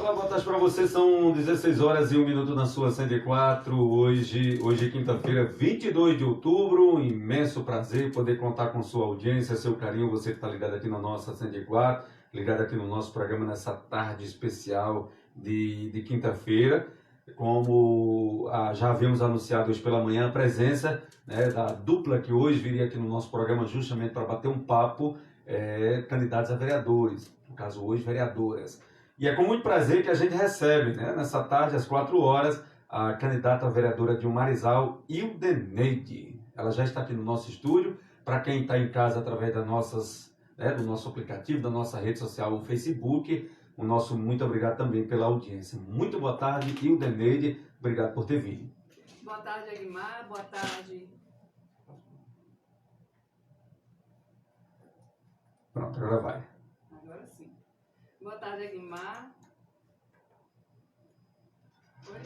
Olá, boa tarde para você. São 16 horas e 1 minuto na sua 104. Hoje é quinta-feira, 22 de outubro. Imenso prazer poder contar com sua audiência, seu carinho. Você que está ligado aqui na nossa 104, ligado aqui no nosso programa nessa tarde especial de quinta-feira. Como já havíamos anunciado hoje pela manhã, a presença, né, da dupla que hoje viria aqui no nosso programa justamente para bater um papo, candidatos a vereadores, no caso hoje vereadoras. E é com muito prazer que a gente recebe, né, nessa tarde, às 4 horas, a candidata a vereadora de Marizal, Ildeneide. Ela já está aqui no nosso estúdio. Para quem está em casa através das nossas, do nosso aplicativo, da nossa rede social, o Facebook, o nosso muito obrigado também pela audiência. Muito boa tarde, Ildeneide. Obrigado por ter vindo. Boa tarde, Aguimar. Boa tarde. Pronto, agora vai. Agora sim. Boa tarde, Aguimar. Oi?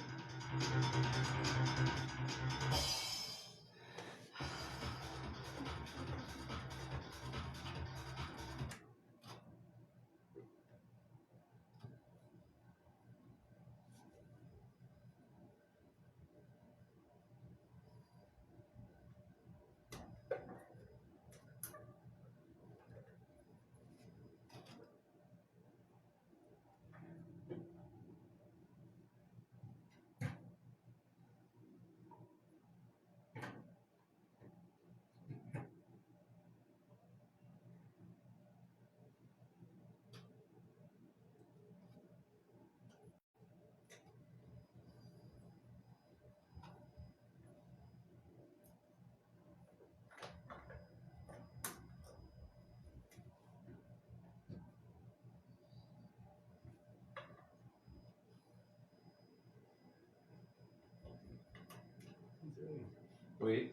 Oi.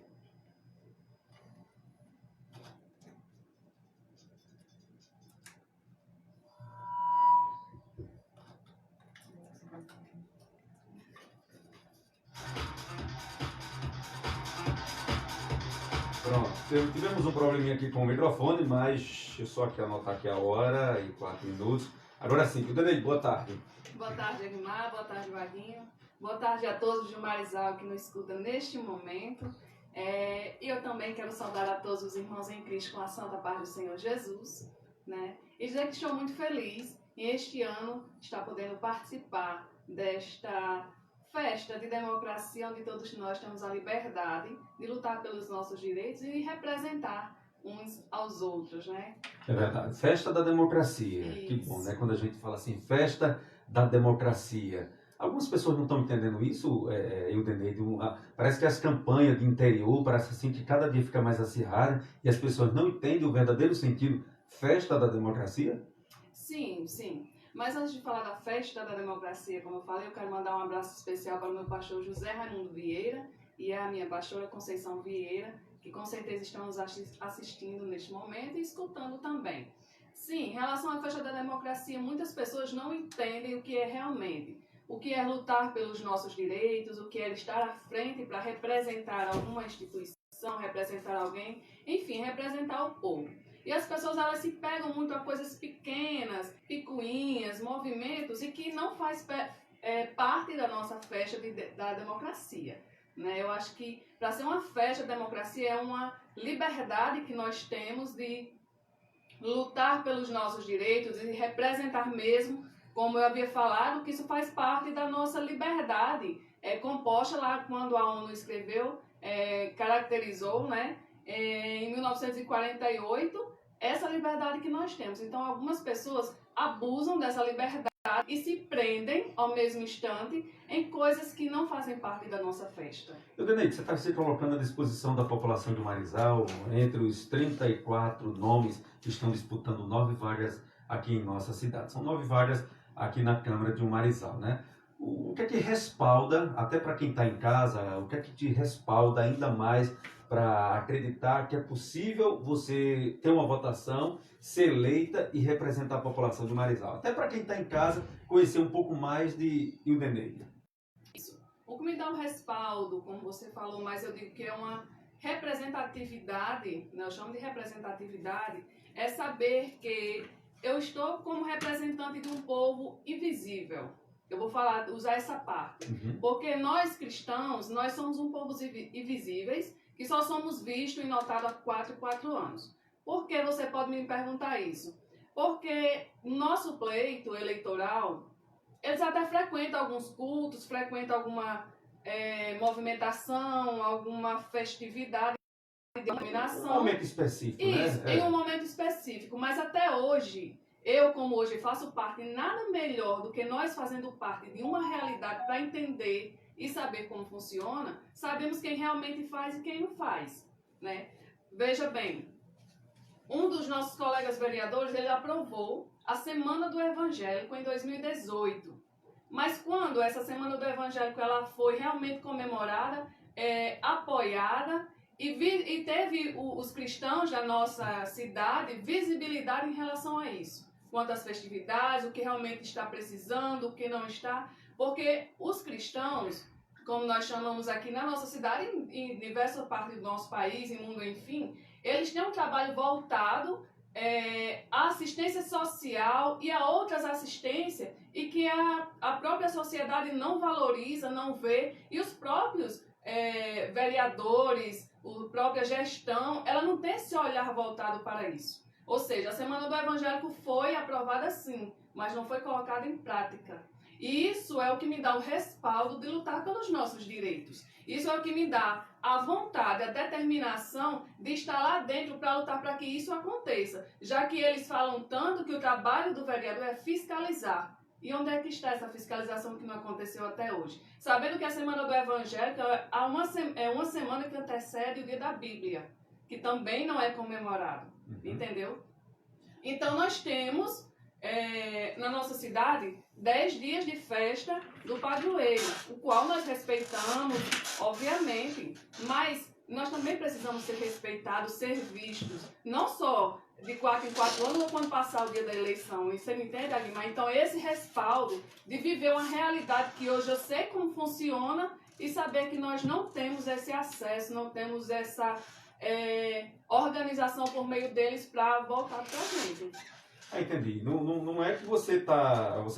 Pronto, tivemos um probleminha aqui com o microfone, mas deixa eu só aqui anotar aqui a hora e 4 minutos. Agora sim, Ildeneide, boa tarde. Boa tarde, Aguimar. Boa tarde, Vaguinho. Boa tarde a todos de Marizal que nos escutam neste momento. E eu também quero saudar a todos os irmãos em Cristo com a santa paz do Senhor Jesus, né? E dizer que estou muito feliz em este ano estar podendo participar desta festa de democracia onde todos nós temos a liberdade de lutar pelos nossos direitos e representar uns aos outros, né? É verdade, festa da democracia. Isso. Que bom, né? Quando a gente fala assim, festa da democracia. Algumas pessoas não estão entendendo isso, Ildeneide. Parece que as campanhas de interior, parece assim que cada dia fica mais acirrada e as pessoas não entendem o verdadeiro sentido festa da democracia. Sim, sim. Mas antes de falar da festa da democracia, como eu falei, eu quero mandar um abraço especial para o meu pastor José Raimundo Vieira e a minha pastora Conceição Vieira, que com certeza estão nos assistindo neste momento e escutando também. Sim, em relação à festa da democracia, muitas pessoas não entendem o que é realmente. O que é lutar pelos nossos direitos, o que é estar à frente para representar alguma instituição, representar alguém, enfim, representar o povo. E as pessoas elas se pegam muito a coisas pequenas, picuinhas, movimentos e que não faz parte da nossa festa da democracia. Né? Eu acho que para ser uma festa da democracia é uma liberdade que nós temos de lutar pelos nossos direitos e representar mesmo, como eu havia falado, que isso faz parte da nossa liberdade. É composta lá quando a ONU escreveu, caracterizou, né? Em 1948, essa liberdade que nós temos. Então, algumas pessoas abusam dessa liberdade e se prendem ao mesmo instante em coisas que não fazem parte da nossa festa. Ildeneide, você está se colocando à disposição da população de Marizal, entre os 34 nomes que estão disputando 9 vagas aqui em nossa cidade. São 9 vagas aqui na Câmara de Marizal, né? O que é que respalda, até para quem está em casa, o que é que te respalda ainda mais para acreditar que é possível você ter uma votação, ser eleita e representar a população de Marizal? Até para quem está em casa, conhecer um pouco mais de Ildeneide. Isso. O que me dá um respaldo, como você falou, mas eu digo que é uma representatividade, né, eu chamo de representatividade, é saber que eu estou como representante de um povo invisível. Eu vou usar essa parte. Porque nós cristãos, nós somos um povo invisíveis, que só somos vistos e notados há 4 anos. Por que você pode me perguntar isso? Porque nosso pleito eleitoral, eles até frequentam alguns cultos, frequentam alguma movimentação, alguma festividade de denominação. Um momento específico, isso, né? em um momento específico. Mas até hoje, eu como hoje faço parte, nada melhor do que nós fazendo parte de uma realidade para entender e saber como funciona, sabemos quem realmente faz e quem não faz, né? Veja bem, um dos nossos colegas vereadores, ele aprovou a Semana do Evangélico em 2018. Mas quando essa Semana do Evangélico ela foi realmente comemorada, apoiada, e teve os cristãos da nossa cidade visibilidade em relação a isso. Quanto às festividades, o que realmente está precisando, o que não está. Porque os cristãos, como nós chamamos aqui na nossa cidade, em diversas partes do nosso país, em mundo, enfim, eles têm um trabalho voltado à assistência social e a outras assistências e que a própria sociedade não valoriza, não vê, e os próprios vereadores, a própria gestão, ela não tem esse olhar voltado para isso. Ou seja, a Semana do Evangélico foi aprovada sim, mas não foi colocada em prática. E isso é o que me dá o respaldo de lutar pelos nossos direitos. Isso é o que me dá a vontade, a determinação de estar lá dentro para lutar para que isso aconteça. Já que eles falam tanto que o trabalho do vereador é fiscalizar. E onde é que está essa fiscalização que não aconteceu até hoje? Sabendo que a Semana do Evangélico é uma semana que antecede o Dia da Bíblia, que também não é comemorado. Entendeu? Então nós temos na nossa cidade 10 dias de festa do padroeiro, o qual nós respeitamos, obviamente, mas nós também precisamos ser respeitados, ser vistos, não só de 4 em 4 anos ou quando passar o dia da eleição. E você me entende, Aguimar? Então esse respaldo de viver uma realidade que hoje eu sei como funciona e saber que nós não temos esse acesso, não temos essa organização por meio deles para voltar para a gente. Entendi. Não é que você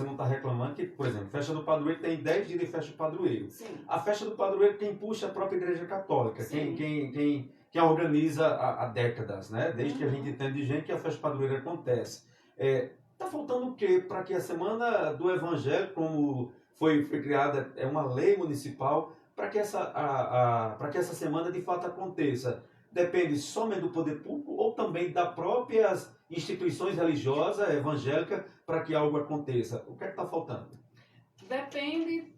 não está reclamando que, por exemplo, festa do padroeiro tem 10 dias de festa do padroeiro. Sim. A festa do padroeiro quem puxa é a própria Igreja Católica, quem organiza há décadas, né? Desde que a gente entende de gente que a festa do padroeiro acontece. Tá faltando o quê para que a Semana do Evangelho, como foi criada, é uma lei municipal, para que essa semana de fato aconteça? Depende somente do poder público ou também das próprias instituições religiosas, evangélicas, para que algo aconteça? O que é que está faltando? Depende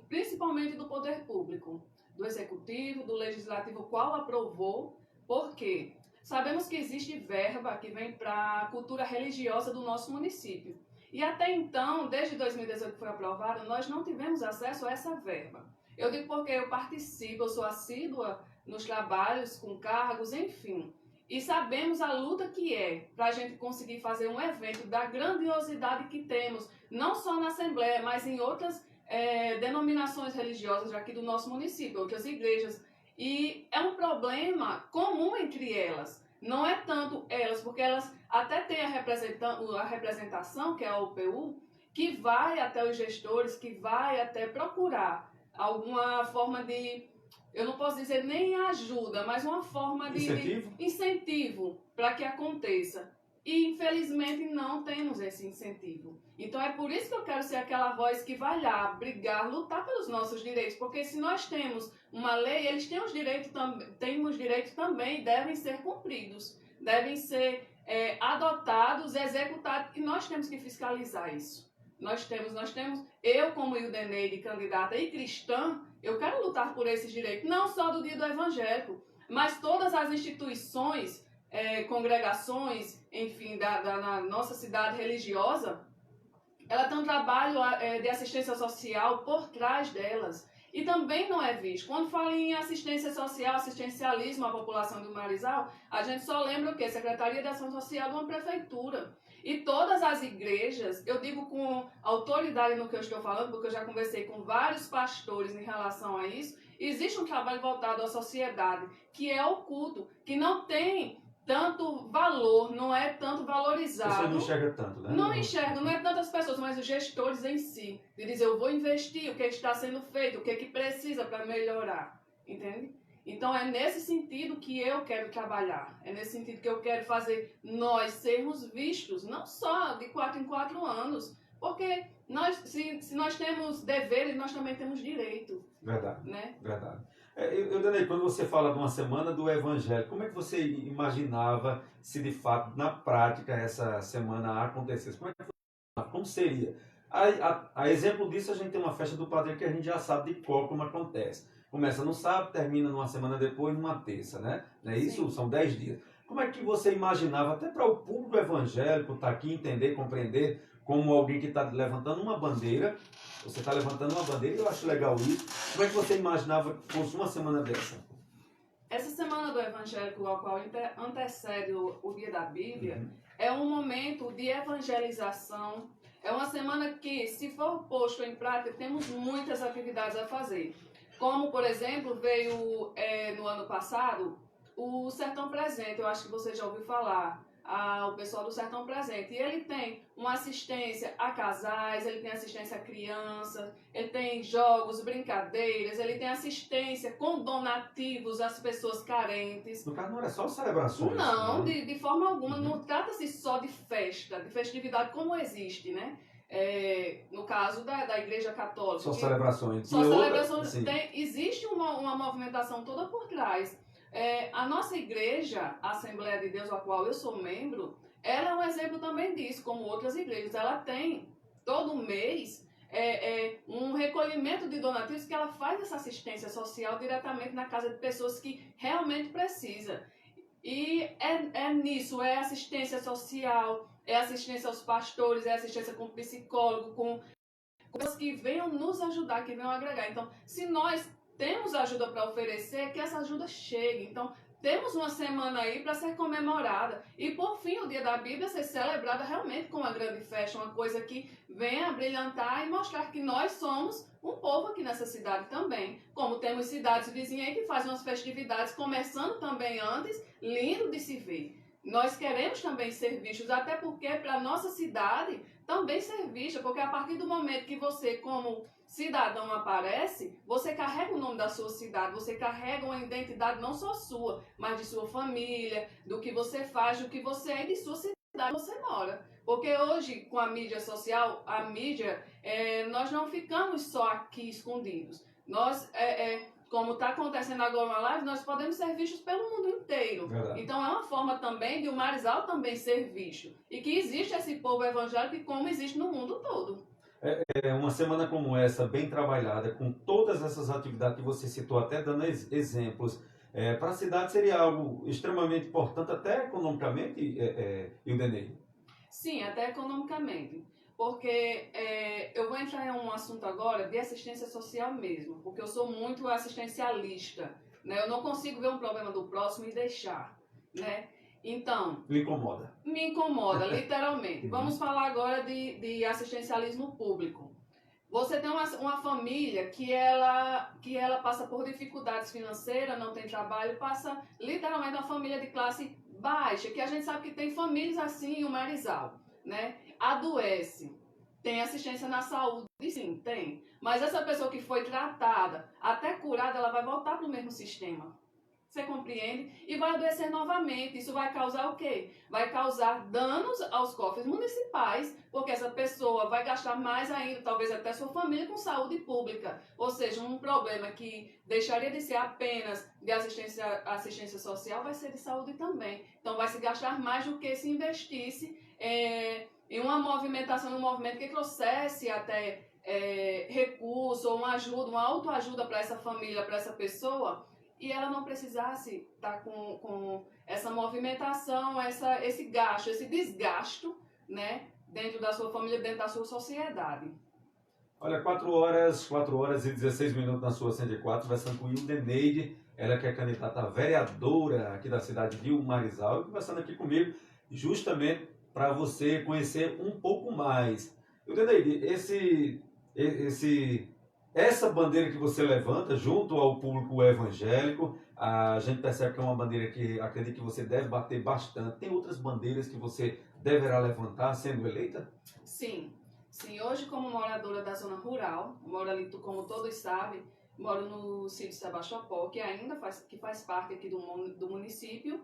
principalmente do poder público, do executivo, do legislativo, qual aprovou, porque sabemos que existe verba que vem para a cultura religiosa do nosso município. E até então, desde 2018 que foi aprovado, nós não tivemos acesso a essa verba. Eu digo porque eu participo, eu sou assídua nos trabalhos, com cargos, enfim. E sabemos a luta que é para a gente conseguir fazer um evento da grandiosidade que temos, não só na Assembleia, mas em outras denominações religiosas aqui do nosso município, outras igrejas. E é um problema comum entre elas. Não é tanto elas, porque elas até têm a representação, que é a UPU, que vai até os gestores, que vai até procurar alguma forma de, eu não posso dizer nem ajuda, mas uma forma de incentivo para que aconteça. E infelizmente não temos esse incentivo. Então é por isso que eu quero ser aquela voz que vai lá brigar, lutar pelos nossos direitos, porque se nós temos uma lei, eles têm os direitos também e devem ser cumpridos, devem ser adotados, executados, e nós temos que fiscalizar isso. Nós temos, eu como Ildeneide, candidata e cristã, eu quero lutar por esses direitos, não só do Dia do Evangélico, mas todas as instituições, congregações, enfim, da nossa cidade religiosa, ela tem um trabalho de assistência social por trás delas. E também não é visto. Quando fala em assistência social, assistencialismo à população do Marizal, a gente só lembra o quê? Secretaria de Ação Social de uma prefeitura. E todas as igrejas, eu digo com autoridade no que eu estou falando, porque eu já conversei com vários pastores em relação a isso, existe um trabalho voltado à sociedade, que é o culto, que não tem tanto valor, não é tanto valorizado. Você não enxerga tanto, né? Não enxerga, não é tantas pessoas, mas os gestores em si. De dizer, eu vou investir, o que está sendo feito, o que precisa para melhorar. Entende? Então é nesse sentido que eu quero trabalhar. É nesse sentido que eu quero fazer nós sermos vistos, não só de 4 em 4 anos. Porque se nós temos deveres, nós também temos direito. Verdade, Né? verdade. Danei, quando você fala de uma semana do Evangelho, como é que você imaginava se de fato, na prática, essa semana acontecesse? Como seria? A exemplo disso, a gente tem uma festa do padre que a gente já sabe de qual como acontece. Começa no sábado, termina numa semana depois, numa terça, né? Não é isso? Sim. São 10 dias. Como é que você imaginava, até para o público evangélico estar aqui, entender, compreender, como alguém que está levantando uma bandeira, você está levantando uma bandeira, eu acho legal isso. Como é que você imaginava que fosse uma semana dessa? Essa semana do evangélico, ao qual antecede o dia da Bíblia, é um momento de evangelização. É uma semana que, se for posto em prática, temos muitas atividades a fazer. Como, por exemplo, veio no ano passado o Sertão Presente, eu acho que você já ouviu falar. O pessoal do Sertão Presente. E ele tem uma assistência a casais, ele tem assistência a crianças, ele tem jogos, brincadeiras, ele tem assistência com donativos às pessoas carentes. No caso, não era só celebrações. Não, de forma alguma. Não trata-se só de festa, de festividade como existe, né? No caso da Igreja Católica. Só celebrações. Só celebrações. Existe uma movimentação toda por trás. A nossa igreja, a Assembleia de Deus, a qual eu sou membro, ela é um exemplo também disso, como outras igrejas. Ela tem, todo mês, um recolhimento de donativos que ela faz essa assistência social diretamente na casa de pessoas que realmente precisam. E nisso, é assistência social, é assistência aos pastores, é assistência com psicólogo, com pessoas que venham nos ajudar, que venham agregar. Então, se nós temos ajuda para oferecer, que essa ajuda chegue. Então, temos uma semana aí para ser comemorada. E, por fim, o dia da Bíblia ser celebrada realmente com uma grande festa, uma coisa que venha brilhantar e mostrar que nós somos um povo aqui nessa cidade também. Como temos cidades vizinhas aí que fazem umas festividades, começando também antes, lindo de se ver. Nós queremos também ser vistos, até porque para a nossa cidade também ser vista, porque a partir do momento que você, como cidadão, aparece, você carrega o nome da sua cidade, você carrega uma identidade não só sua, mas de sua família, do que você faz, do que você é e de sua cidade que você mora. Porque hoje, com a mídia social, nós não ficamos só aqui escondidos. Nós, como está acontecendo agora uma live, nós podemos ser vistos pelo mundo inteiro. Verdade. Então é uma forma também de o Marizal também ser visto. E que existe esse povo evangélico como existe no mundo todo. Uma semana como essa, bem trabalhada, com todas essas atividades que você citou, até dando exemplos, para a cidade seria algo extremamente importante, até economicamente, Ildenei? Sim, até economicamente. Porque eu vou entrar em um assunto agora de assistência social mesmo, porque eu sou muito assistencialista, né? Eu não consigo ver um problema do próximo e deixar, né? Então... Me incomoda. Me incomoda, literalmente. Vamos falar agora de assistencialismo público. Você tem uma família que ela passa por dificuldades financeiras, não tem trabalho, passa literalmente uma família de classe baixa, que a gente sabe que tem famílias assim em um Marizal, né? Adoece. Tem assistência na saúde, sim, tem. Mas essa pessoa que foi tratada, até curada, ela vai voltar para o mesmo sistema. Você compreende? E vai adoecer novamente. Isso vai causar o quê? Vai causar danos aos cofres municipais, porque essa pessoa vai gastar mais ainda, talvez até sua família, com saúde pública. Ou seja, um problema que deixaria de ser apenas de assistência social vai ser de saúde também. Então vai se gastar mais do que se investisse em uma movimentação, um movimento que trouxesse até recurso, ou uma ajuda, uma autoajuda para essa família, para essa pessoa, e ela não precisasse estar com essa movimentação, esse gasto, esse desgasto, né, dentro da sua família, dentro da sua sociedade. Olha, 4 horas e 16 minutos na sua 104, conversando com Ildeneide, ela que é candidata a vereadora aqui da cidade de Marizal, conversando aqui comigo justamente para você conhecer um pouco mais. Ildeneide, esse Essa bandeira que você levanta junto ao público evangélico, a gente percebe que é uma bandeira que acredito que você deve bater bastante. Tem outras bandeiras que você deverá levantar sendo eleita? Sim, sim. Hoje, como moradora da zona rural, moro ali, como todos sabem, moro no sítio Sebastiopó, que ainda faz parte aqui do município.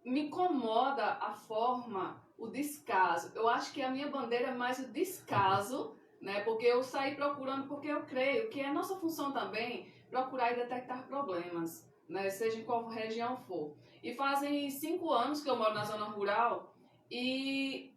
Me incomoda a forma, o descaso. Eu acho que a minha bandeira é mais o descaso, né? Porque eu saí procurando, porque eu creio que é nossa função também procurar e detectar problemas, né? Seja em qual região for. E fazem 5 anos que eu moro na zona rural e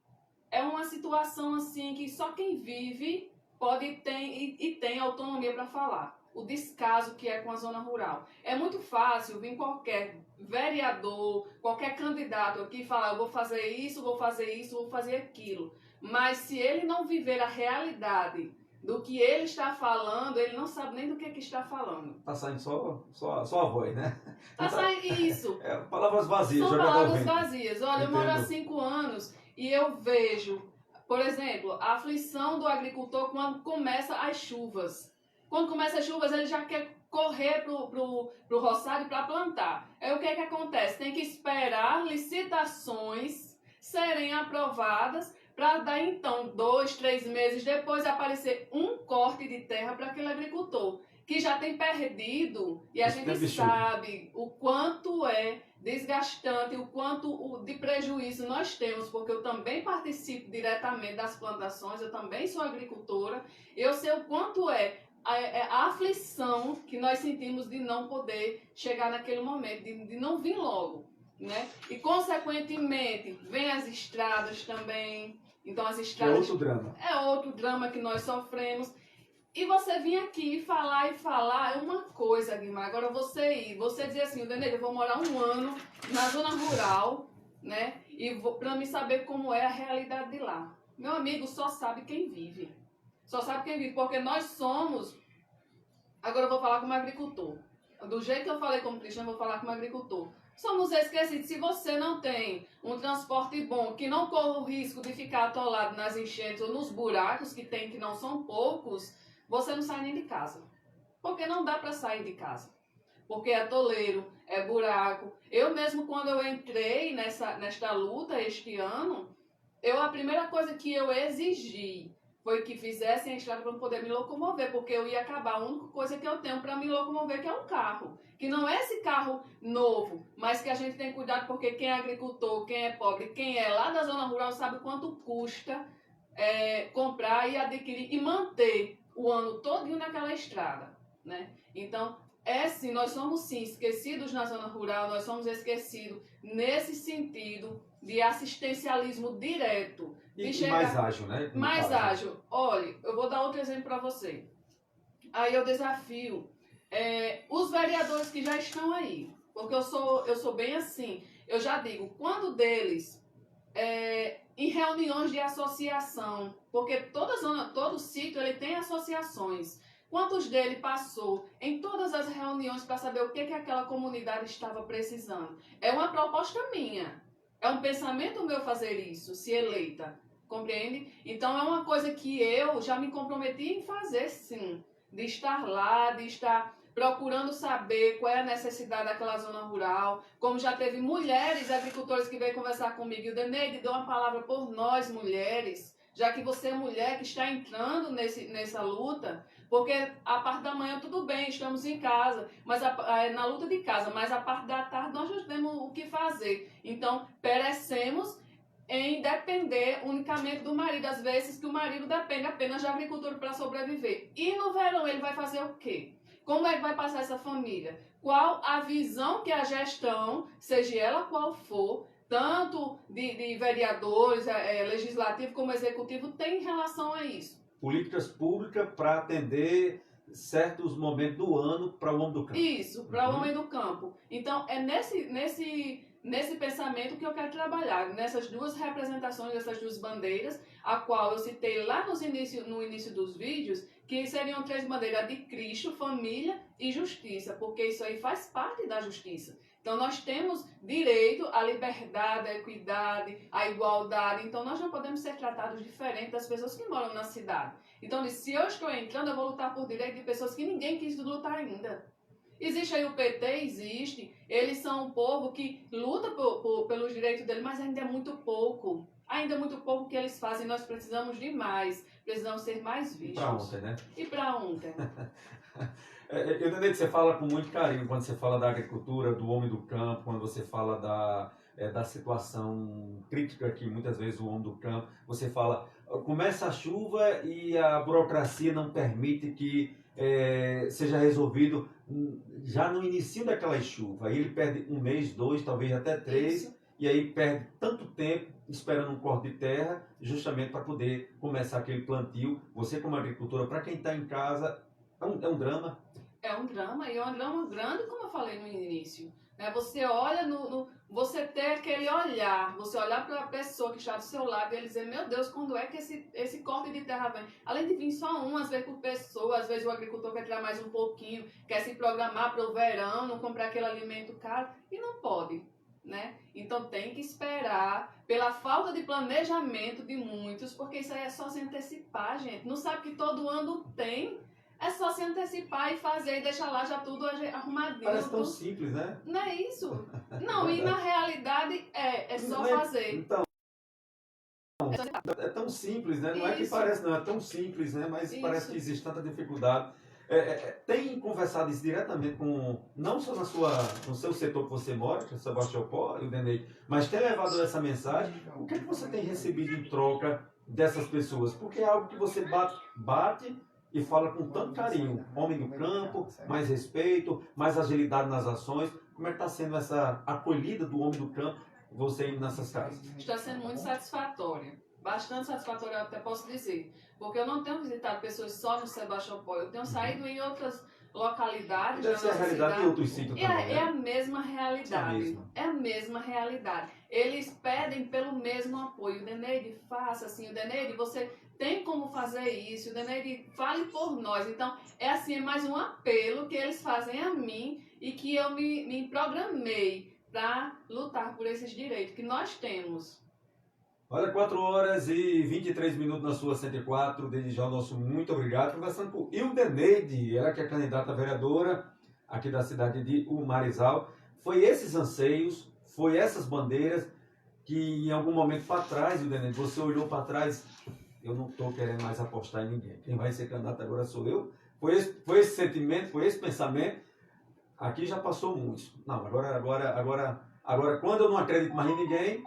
é uma situação assim que só quem vive pode ter e tem autonomia para falar. O descaso que é com a zona rural. É muito fácil vir qualquer vereador, qualquer candidato aqui falar: eu vou fazer isso, vou fazer isso, vou fazer aquilo. Mas se ele não viver a realidade do que ele está falando, ele não sabe nem do que está falando. Tá saindo só a voz, né? Tá saindo isso. Palavras vazias, São jogadas ao palavras vento. vazias. Olha, eu moro há 5 anos e eu vejo, por exemplo, a aflição do agricultor quando começa as chuvas. Quando começa as chuvas, ele já quer correr pro roçado para plantar. Aí o que acontece? Tem que esperar licitações serem aprovadas para dar então 2, 3 meses depois aparecer um corte de terra para aquele agricultor que já tem perdido, e a gente sabe o quanto é desgastante, o quanto de prejuízo nós temos, porque eu também participo diretamente das plantações, eu também sou agricultora, eu sei o quanto é a aflição que nós sentimos de não poder chegar naquele momento, de não vir logo, né? E consequentemente vem as estradas também, então as estradas... É outro drama. É outro drama que nós sofremos. E você vir aqui e falar é uma coisa, Guimar. Agora você dizer assim: Denise, eu vou morar 1 ano na zona rural, né? E para me saber como é a realidade de lá. Meu amigo, só sabe quem vive. Só sabe quem vive, porque nós somos... Agora eu vou falar como agricultor. Do jeito que eu falei como cristão, eu vou falar como agricultor. Somos esquecidos. Se você não tem um transporte bom, que não corra o risco de ficar atolado nas enchentes ou nos buracos que tem, que não são poucos, você não sai nem de casa. Porque não dá para sair de casa. Porque é toleiro, é buraco. Eu mesmo, quando eu entrei nesta luta este ano, a primeira coisa que eu exigi foi que fizessem a estrada para eu poder me locomover, porque eu ia acabar. A única coisa que eu tenho para me locomover que é um carro. Que não é esse carro novo, mas que a gente tem que cuidar, porque quem é agricultor, quem é pobre, quem é lá da zona rural sabe quanto custa comprar e adquirir e manter o ano todinho naquela estrada, né? Então, sim, nós somos sim esquecidos na zona rural, nós somos esquecidos nesse sentido de assistencialismo direto. E mais ágil, né? Mais ágil. Olha, eu vou dar outro exemplo para você. Aí eu desafio os vereadores que já estão aí, porque eu sou bem assim, eu já digo, quando deles... em reuniões de associação, porque todo sítio ele tem associações. Quantos dele passou em todas as reuniões para saber o que aquela comunidade estava precisando? É uma proposta minha, é um pensamento meu fazer isso, se eleita, compreende? Então é uma coisa que eu já me comprometi em fazer, sim, de estar lá, de estar procurando saber qual é a necessidade daquela zona rural, como já teve mulheres agricultoras que veio conversar comigo, e o Deneide deu uma palavra por nós mulheres, já que você é mulher que está entrando nessa luta, porque a parte da manhã tudo bem, estamos em casa, mas na luta de casa, mas a parte da tarde nós já temos o que fazer, então perecemos em depender unicamente do marido, às vezes que o marido depende apenas da agricultura para sobreviver, e no verão ele vai fazer o quê? Como é que vai passar essa família? Qual a visão que a gestão, seja ela qual for, tanto de vereadores, legislativo como executivo, tem em relação a isso? Políticas públicas para atender certos momentos do ano para o homem do campo. Isso, para o homem do campo. Então, é nesse pensamento que eu quero trabalhar, nessas duas representações, dessas duas bandeiras, a qual eu citei lá no início dos vídeos, que seriam 3 bandeiras de Cristo, família e justiça, porque isso aí faz parte da justiça. Então, nós temos direito à liberdade, à equidade, à igualdade. Então, nós não podemos ser tratados diferente das pessoas que moram na cidade. Então, se eu estou entrando, eu vou lutar por direito de pessoas que ninguém quis lutar ainda. Existe aí o PT, existe. Eles são um povo que luta pelos direitos deles, mas ainda é muito pouco. Ainda é muito pouco que eles fazem. Nós precisamos de mais. Precisamos ser mais vistos. Para ontem, né? E para ontem. Eu entendo que você fala com muito carinho quando você fala da agricultura, do homem do campo, quando você fala da situação crítica que muitas vezes o homem do campo, você fala, começa a chuva e a burocracia não permite que seja resolvido já no início daquela chuva. Aí ele perde um mês, 2, talvez até 3, Isso. e aí perde tanto tempo esperando um corte de terra, justamente para poder começar aquele plantio. Você como agricultora, para quem está em casa, é um drama. É um drama, e é um drama grande, como eu falei no início. Né? Você olha, você ter aquele olhar, você olhar para a pessoa que está do seu lado e ele dizer, meu Deus, quando é que esse corte de terra vem? Além de vir só um, às vezes por pessoa, às vezes o agricultor quer tirar mais um pouquinho, quer se programar para o verão, não comprar aquele alimento caro, e não pode. Né? Então tem que esperar pela falta de planejamento de muitos, porque isso aí é só se antecipar, gente. Não sabe que todo ano tem. É só se antecipar e fazer e deixar lá já tudo arrumadinho. Parece tão simples, né? Não é isso? Não, e na realidade é só fazer. Então, é tão simples, né? Não é que Isso. parece, não, é tão simples, né? Mas Isso. parece que existe tanta dificuldade. Tem conversado isso diretamente com, não só no seu setor que você mora, que é Sebastião Pó e o Denei, mas tem levado essa mensagem. O que é que você tem recebido em troca dessas pessoas? Porque é algo que você bate e fala com tanto carinho. Homem do campo, mais respeito, mais agilidade nas ações. Como é que está sendo essa acolhida do homem do campo, você indo nessas casas? Está sendo muito satisfatória. Bastante satisfatória, eu até posso dizer. Porque eu não tenho visitado pessoas só no Sebastião Pó. Eu tenho saído em outras localidades. Deve ser a realidade de outros sítios também, É a mesma realidade. É a mesma. É a mesma realidade. Eles pedem pelo mesmo apoio. O Deneide, faça assim. O Deneide, você tem como fazer isso. O Deneide, fale por nós. Então, é assim, é mais um apelo que eles fazem a mim e que eu me programei para lutar por esses direitos que nós temos. Olha, 4 horas e 23 minutos na sua 104. Desde já o nosso muito obrigado. Conversando com Ildeneide, ela que é candidata a vereadora aqui da cidade de Umarizal. Foi esses anseios, foi essas bandeiras que em algum momento para trás, Ildeneide, você olhou para trás, eu não estou querendo mais apostar em ninguém. Quem vai ser candidato agora sou eu. Foi esse sentimento, foi esse pensamento. Aqui já passou muito. Não, agora quando eu não acredito mais em ninguém,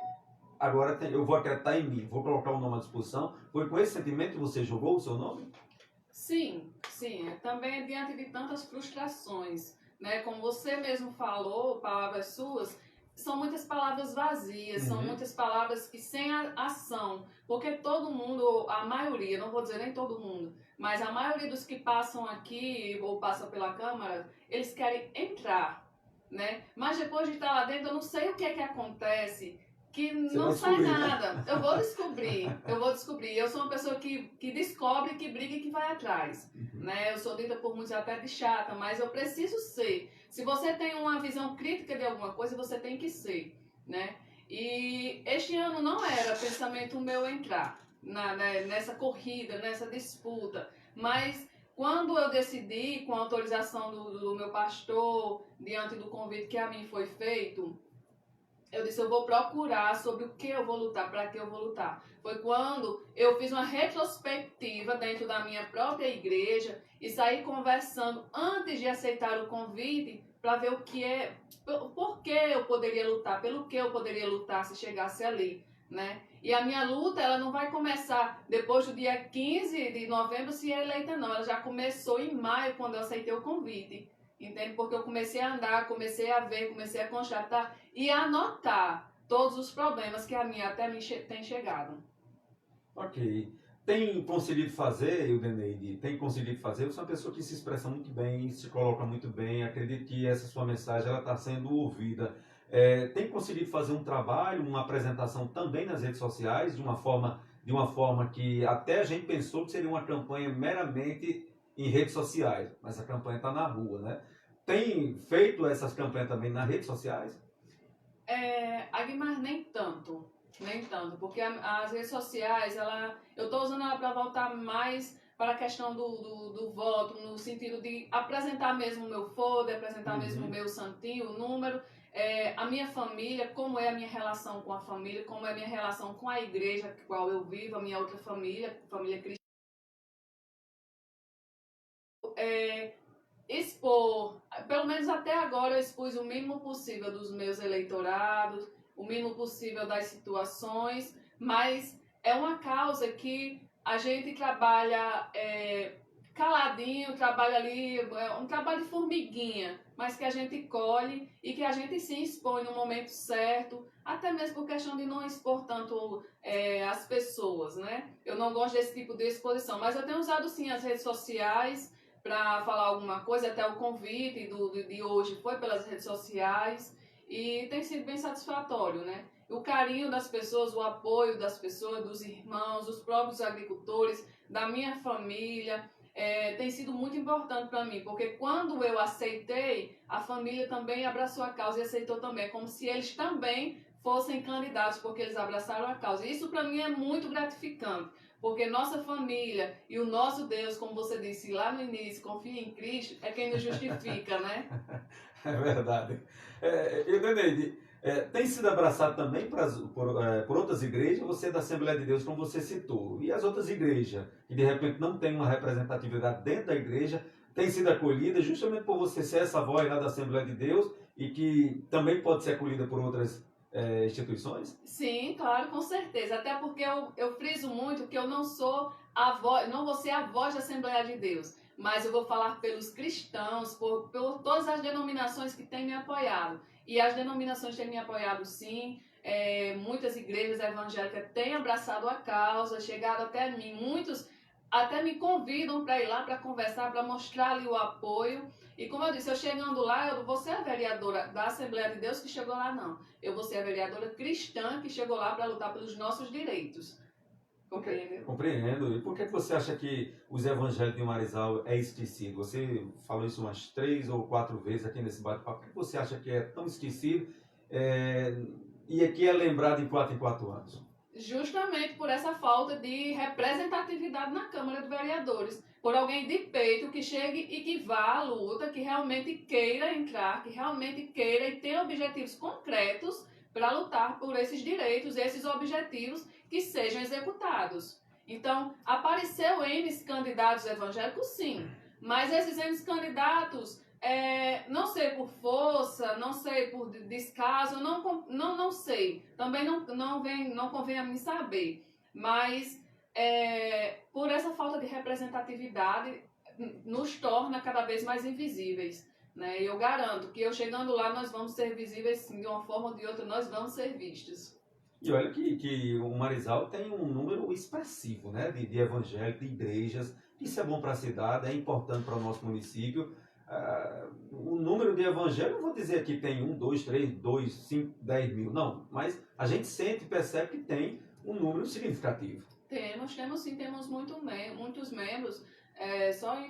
agora eu vou acreditar em mim, vou colocar o nome à disposição. Foi com esse sentimento que você jogou o seu nome? Sim. Também diante de tantas frustrações, né? Como você mesmo falou, palavras suas, são muitas palavras vazias, são muitas palavras que sem ação, porque todo mundo, a maioria, não vou dizer nem todo mundo, mas a maioria dos que passam aqui ou passam pela Câmara, eles querem entrar, né? Mas depois de estar lá dentro, eu não sei o que é que acontece, que não sai nada. Eu vou descobrir. Eu sou uma pessoa que descobre, que briga e que vai atrás. Né? Eu sou dita por muitos até de chata, mas eu preciso ser. Se você tem uma visão crítica de alguma coisa, você tem que ser. Né? E este ano não era pensamento meu entrar nessa corrida, nessa disputa. Mas quando eu decidi, com a autorização do meu pastor, diante do convite que a mim foi feito, eu disse, eu vou procurar sobre o que eu vou lutar, para que eu vou lutar. Foi quando eu fiz uma retrospectiva dentro da minha própria igreja e saí conversando antes de aceitar o convite para ver por que eu poderia lutar, pelo que eu poderia lutar se chegasse ali, né? E a minha luta, ela não vai começar depois do dia 15 de novembro se é eleita, não. Ela já começou em maio, quando eu aceitei o convite. Entende? Porque eu comecei a andar, comecei a ver, comecei a constatar e a anotar todos os problemas que a mim até me tem chegado. Ok. Tem conseguido fazer, Ildeneide, tem conseguido fazer? Você é uma pessoa que se expressa muito bem, se coloca muito bem, acredito que essa sua mensagem está sendo ouvida. Tem conseguido fazer um trabalho, uma apresentação também nas redes sociais, de uma forma que até a gente pensou que seria uma campanha meramente em redes sociais, mas a campanha está na rua, né? tem feito essas campanhas também nas redes sociais? Agmar, nem tanto. Nem tanto, porque as redes sociais, eu estou usando ela para voltar mais para a questão do voto, no sentido de apresentar mesmo o meu folder, apresentar mesmo o meu santinho, o número, a minha família, como é a minha relação com a família, como é a minha relação com a igreja, com a qual eu vivo, a minha outra família, família cristã. Expor, pelo menos até agora eu expus o mínimo possível dos meus eleitorados, o mínimo possível das situações, mas é uma causa que a gente trabalha caladinho, trabalha ali, é um trabalho de formiguinha, mas que a gente colhe e que a gente se expõe no momento certo, até mesmo por questão de não expor tanto as pessoas, né? Eu não gosto desse tipo de exposição, mas eu tenho usado sim as redes sociais para falar alguma coisa, até o convite de hoje foi pelas redes sociais e tem sido bem satisfatório, né? O carinho das pessoas, o apoio das pessoas, dos irmãos, dos próprios agricultores, da minha família, tem sido muito importante para mim, porque quando eu aceitei, a família também abraçou a causa e aceitou também, como se eles também fossem candidatos, porque eles abraçaram a causa. Isso para mim é muito gratificante. Porque nossa família e o nosso Deus, como você disse lá no início, confia em Cristo, é quem nos justifica, né? É verdade. Eu entendi. Tem sido abraçado também por outras igrejas, você é da Assembleia de Deus, como você citou, e as outras igrejas, que de repente não tem uma representatividade dentro da igreja, tem sido acolhida justamente por você ser essa voz lá da Assembleia de Deus e que também pode ser acolhida por outras instituições? Sim, claro, com certeza. Até porque eu friso muito que eu não sou a voz, não vou ser a voz da Assembleia de Deus, mas eu vou falar pelos cristãos, por todas as denominações que têm me apoiado. E as denominações têm me apoiado sim. Muitas igrejas evangélicas têm abraçado a causa, chegado até mim. Muitos até me convidam para ir lá para conversar, para mostrar ali o apoio. E como eu disse, eu chegando lá, eu não vou ser a vereadora da Assembleia de Deus que chegou lá, não. Eu vou ser a vereadora cristã que chegou lá para lutar pelos nossos direitos. Compreendeu? Compreendo. E por que você acha que os evangelhos de Marizal é esquecido? Você falou isso umas 3 ou 4 vezes aqui nesse bate-papo. Por que você acha que é tão esquecido e aqui é lembrado de 4 em 4 anos? Justamente por essa falta de representatividade na Câmara de Vereadores. Por alguém de peito que chegue e que vá à luta, que realmente queira entrar, que realmente queira e tenha objetivos concretos para lutar por esses direitos, esses objetivos que sejam executados. Então, apareceu N candidatos evangélicos, sim, mas esses N candidatos, não sei por força, não sei por descaso, não sei. Também não convém a mim saber. Mas por essa falta de representatividade nos torna cada vez mais invisíveis. Né? Eu garanto que eu chegando lá nós vamos ser visíveis sim, de uma forma ou de outra nós vamos ser vistos. E olha que o Marizal tem um número expressivo, né, de evangélicos, de igrejas. Isso é bom para a cidade, é importante para o nosso município. O número de evangélicos, não vou dizer que tem 1, 2, 3, 2, 5, 10 mil, não. Mas a gente sente e percebe que tem um número significativo. Temos sim, temos muitos membros.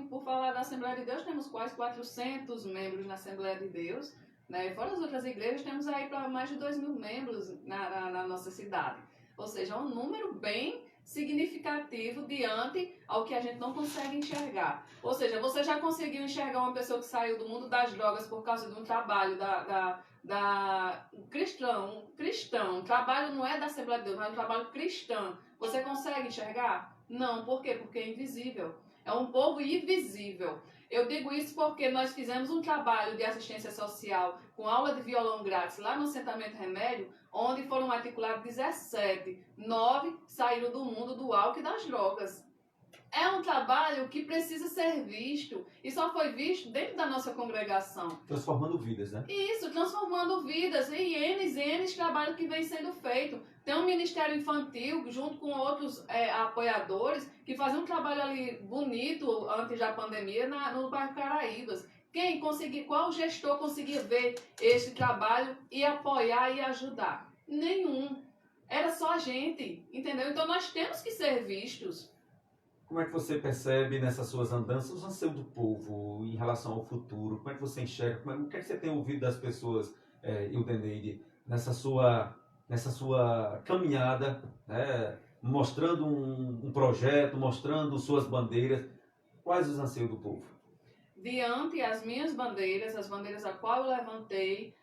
Por falar da Assembleia de Deus, temos quase 400 membros na Assembleia de Deus. Né? Fora as outras igrejas, temos aí para mais de 2.000 membros na nossa cidade. Ou seja, é um número bem significativo diante ao que a gente não consegue enxergar. Ou seja, você já conseguiu enxergar uma pessoa que saiu do mundo das drogas por causa de um trabalho cristão. O trabalho não é da Assembleia de Deus, mas é um trabalho cristão. Você consegue enxergar? Não. Por quê? Porque é invisível. É um povo invisível. Eu digo isso porque nós fizemos um trabalho de assistência social com aula de violão grátis lá no assentamento Remédio, onde foram matriculados 17. 9 saíram do mundo do álcool e das drogas. É um trabalho que precisa ser visto e só foi visto dentro da nossa congregação. Transformando vidas, né? Isso, transformando vidas e N trabalho que vem sendo feito. Tem um Ministério Infantil, junto com outros apoiadores, que fazem um trabalho ali bonito antes da pandemia no bairro Caraíbas. Qual gestor conseguia ver esse trabalho e apoiar e ajudar? Nenhum. Era só a gente, entendeu? Então nós temos que ser vistos. Como é que você percebe nessas suas andanças os anseios do povo em relação ao futuro? Como é que você enxerga? O que é que você tem ouvido das pessoas, Ildeneide, nessa sua caminhada, né, mostrando um projeto, mostrando suas bandeiras? Quais os anseios do povo? Diante as minhas bandeiras, as bandeiras a qual eu levantei,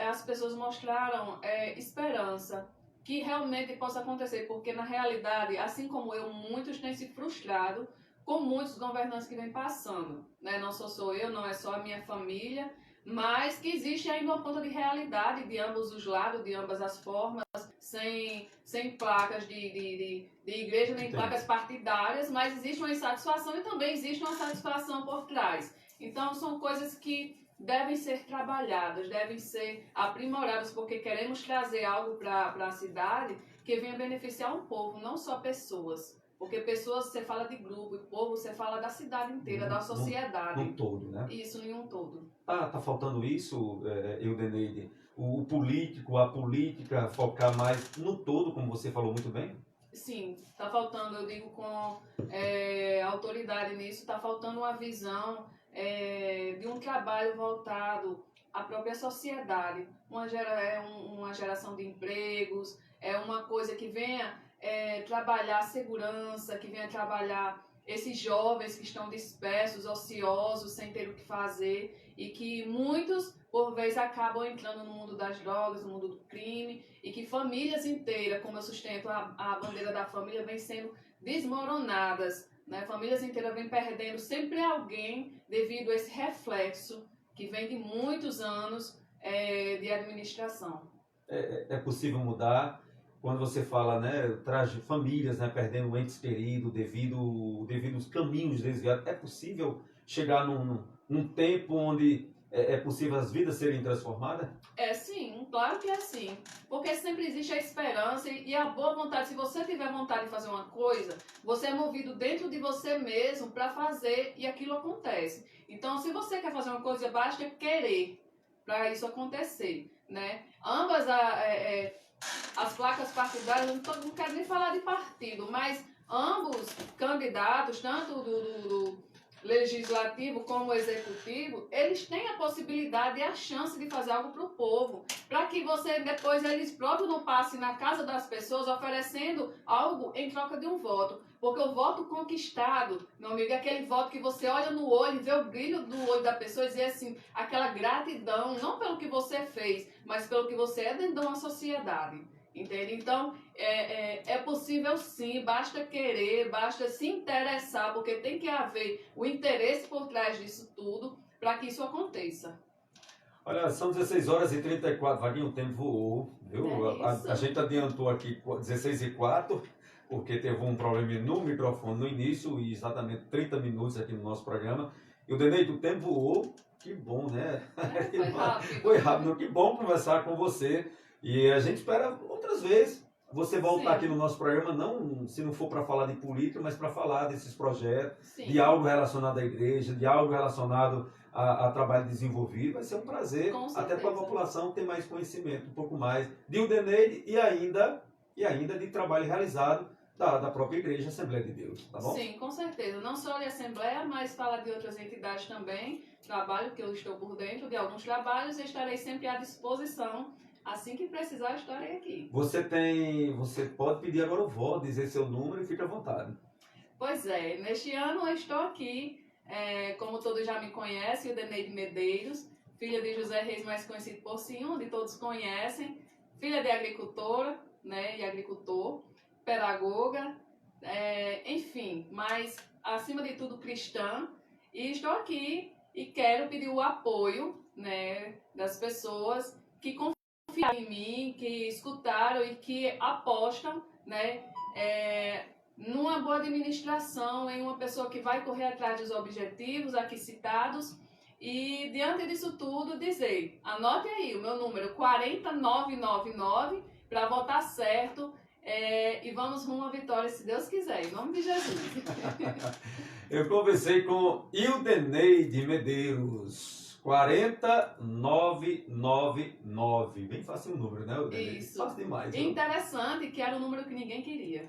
as pessoas mostraram esperança que realmente possa acontecer, porque na realidade, assim como eu, muitos têm se frustrado com muitos governantes que vêm passando, né? Não sou eu, não é só a minha família, mas que existe ainda uma ponta de realidade de ambos os lados, de ambas as formas, sem placas de igreja, nem placas partidárias, mas existe uma insatisfação e também existe uma satisfação por trás. Então, são coisas que devem ser trabalhadas, devem ser aprimoradas, porque queremos trazer algo para a cidade que venha beneficiar um povo, não só pessoas. Porque pessoas, você fala de grupo, e povo, você fala da cidade inteira, da sociedade. Num todo, né? Isso, em um todo. Tá faltando isso, Ildeneide? O político, a política, focar mais no todo, como você falou muito bem? Sim, está faltando, eu digo com autoridade nisso, está faltando uma visão de um trabalho voltado à própria sociedade, uma geração de empregos, uma coisa que venha trabalhar a segurança, que venha trabalhar esses jovens que estão dispersos, ociosos, sem ter o que fazer e que muitos, por vezes, acabam entrando no mundo das drogas, no mundo do crime e que famílias inteiras, como eu sustento a bandeira da família, vem sendo desmoronadas, né? Famílias inteiras vêm perdendo sempre alguém devido a esse reflexo que vem de muitos anos de administração. É possível mudar? Quando você fala, né, traz famílias, né, perdendo entes queridos devido aos caminhos desviados, é possível chegar num tempo onde é possível as vidas serem transformadas? É sim, claro que é sim. Porque sempre existe a esperança e a boa vontade. Se você tiver vontade de fazer uma coisa, você é movido dentro de você mesmo para fazer e aquilo acontece. Então, se você quer fazer uma coisa, basta querer para isso acontecer, né? Ambas as placas partidárias, não quero nem falar de partido, mas ambos candidatos, tanto do legislativo como executivo, eles têm a possibilidade e a chance de fazer algo para o povo, para que você depois eles próprios não passem na casa das pessoas oferecendo algo em troca de um voto. Porque o voto conquistado, meu amigo, é aquele voto que você olha no olho e vê o brilho do olho da pessoa e diz assim, aquela gratidão, não pelo que você fez, mas pelo que você é dentro de uma sociedade. Entende? Então, é possível sim, basta querer, basta se interessar, porque tem que haver o interesse por trás disso tudo para que isso aconteça. Olha, são 16 horas e 34, Vaguinho, o tempo voou, viu? A gente adiantou aqui 16h04, porque teve um problema no microfone no início, e exatamente 30 minutos aqui no nosso programa. E o Ildeneide, o tempo voou, que bom, né? Foi rápido. Foi rápido, que bom conversar com você. E a gente espera outras vezes você voltar aqui no nosso programa, não se não for para falar de política, mas para falar desses projetos, Sim. de algo relacionado à igreja, de algo relacionado a trabalho desenvolvido. Vai ser um prazer, até para a população ter mais conhecimento, um pouco mais de Ildeneide e ainda de trabalho realizado da própria Igreja Assembleia de Deus, tá bom? Sim, com certeza. Não só de Assembleia, mas fala de outras entidades também. Trabalho que eu estou por dentro de alguns trabalhos e estarei sempre à disposição. Assim que precisar, estarei aqui. Você pode pedir agora o voto, dizer seu número e fique à vontade. Pois é, neste ano eu estou aqui, como todos já me conhecem, Ildeneide Medeiros, filha de José Reis, mais conhecido por Sim, onde todos conhecem, filha de agricultora, né, e agricultor, pedagoga, enfim, mas acima de tudo cristã, e estou aqui e quero pedir o apoio, né, das pessoas que confiam em mim, que escutaram e que apostam, né, numa boa administração, em uma pessoa que vai correr atrás dos objetivos aqui citados. E diante disso tudo, dizer, anote aí o meu número 40999 para votar certo, e vamos rumo à vitória, se Deus quiser, em nome de Jesus. Eu conversei com Ildeneide Medeiros. 40999. Bem fácil o número, né, Ildeneide? Isso. Fácil demais. Interessante, que era um número que ninguém queria.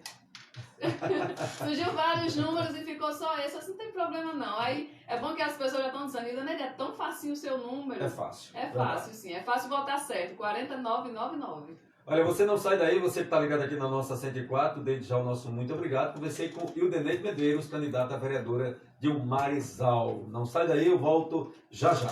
Surgiu vários números e ficou só esse, assim, não tem problema não. Aí é bom que as pessoas já estão dizendo, Idaneide, é tão facinho o seu número. É fácil. É fácil, sim. É fácil botar certo. 40999. Olha, você não sai daí, você que está ligado aqui na nossa 104, desde já o nosso muito obrigado. Conversei com Ildeneide Medeiros, candidata a vereadora de Marezal. Não sai daí, eu volto já já.